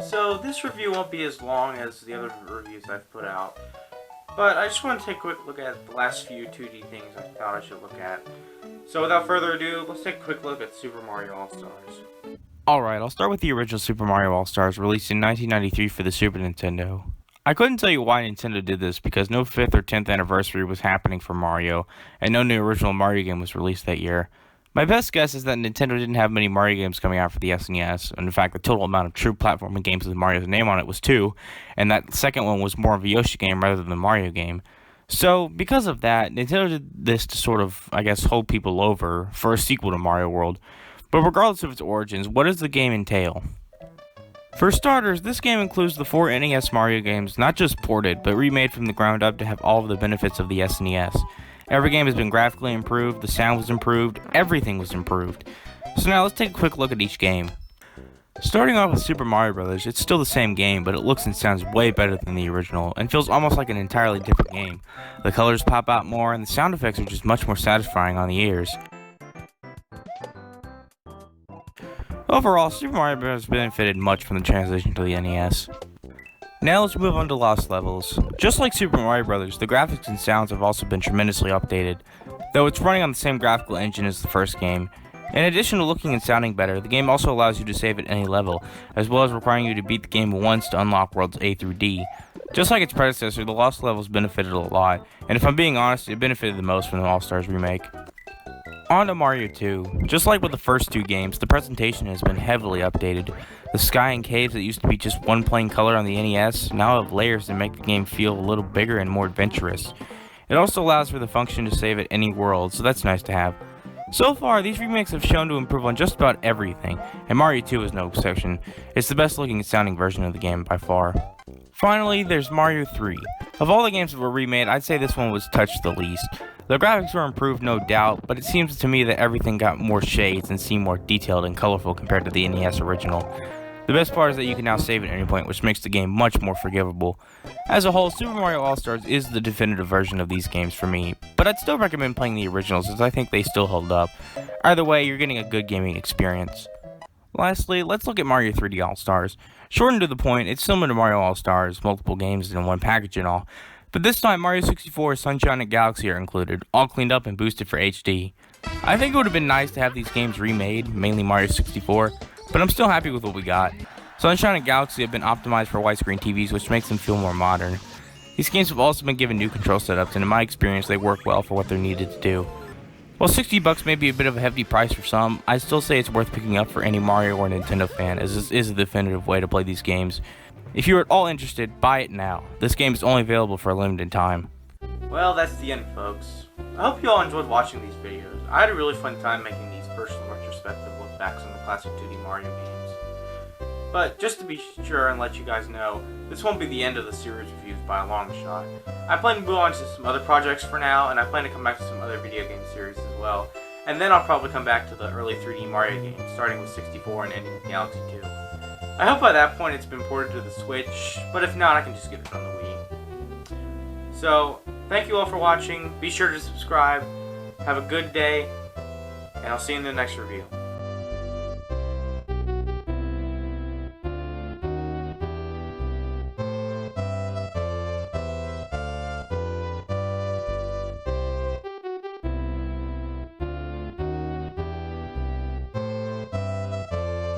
So this review won't be as long as the other reviews I've put out, but I just want to take a quick look at the last few 2D things I thought I should look at. So without further ado, let's take a quick look at Super Mario All-Stars. Alright, I'll start with the original Super Mario All-Stars, released in 1993 for the Super Nintendo. I couldn't tell you why Nintendo did this because no 5th or 10th anniversary was happening for Mario, and no new original Mario game was released that year. My best guess is that Nintendo didn't have many Mario games coming out for the SNES, and in fact the total amount of true platforming games with Mario's name on it was 2, and that second one was more of a Yoshi game rather than a Mario game. So, because of that, Nintendo did this to sort of, I guess, hold people over for a sequel to Mario World. But regardless of its origins, what does the game entail? For starters, this game includes the 4 NES Mario games, not just ported, but remade from the ground up to have all of the benefits of the SNES. Every game has been graphically improved, the sound was improved, everything was improved. So now let's take a quick look at each game. Starting off with Super Mario Bros., it's still the same game, but it looks and sounds way better than the original, and feels almost like an entirely different game. The colors pop out more, and the sound effects are just much more satisfying on the ears. Overall, Super Mario Bros. Benefited much from the transition to the NES. Now let's move on to Lost Levels. Just like Super Mario Bros., the graphics and sounds have also been tremendously updated, though it's running on the same graphical engine as the first game. In addition to looking and sounding better, the game also allows you to save at any level, as well as requiring you to beat the game once to unlock worlds A through D. Just like its predecessor, the Lost Levels benefited a lot, and if I'm being honest, it benefited the most from the All-Stars remake. On to Mario 2. Just like with the first 2 games, the presentation has been heavily updated. The sky and caves that used to be just one plain color on the NES now have layers that make the game feel a little bigger and more adventurous. It also allows for the function to save at any world, so that's nice to have. So far, these remakes have shown to improve on just about everything, and Mario 2 is no exception. It's the best looking and sounding version of the game by far. Finally, there's Mario 3. Of all the games that were remade, I'd say this one was touched the least. The graphics were improved, no doubt, but it seems to me that everything got more shades and seemed more detailed and colorful compared to the NES original. The best part is that you can now save at any point, which makes the game much more forgivable. As a whole, Super Mario All-Stars is the definitive version of these games for me, but I'd still recommend playing the originals as I think they still hold up. Either way, you're getting a good gaming experience. Lastly, let's look at Mario 3D All-Stars. Short and to the point, it's similar to Mario All-Stars, multiple games in one package and all, but this time Mario 64, Sunshine and Galaxy are included, all cleaned up and boosted for HD. I think it would have been nice to have these games remade, mainly Mario 64, but I'm still happy with what we got. Sunshine and Galaxy have been optimized for widescreen TVs, which makes them feel more modern. These games have also been given new control setups, and in my experience, they work well for what they're needed to do. While $60 may be a bit of a hefty price for some, I still say it's worth picking up for any Mario or Nintendo fan, as this is a definitive way to play these games. If you're at all interested, buy it now. This game is only available for a limited time. Well, that's the end, folks. I hope you all enjoyed watching these videos. I had a really fun time making these personal retrospective look-backs on the classic 2D Mario games. But just to be sure and let you guys know, this won't be the end of the series reviews by a long shot. I plan to move on to some other projects for now, and I plan to come back to some other video game series as well. And then I'll probably come back to the early 3D Mario games, starting with 64 and ending with Galaxy 2. I hope by that point it's been ported to the Switch, but if not, I can just get it on the Wii. So, thank you all for watching, be sure to subscribe, have a good day, and I'll see you in the next review.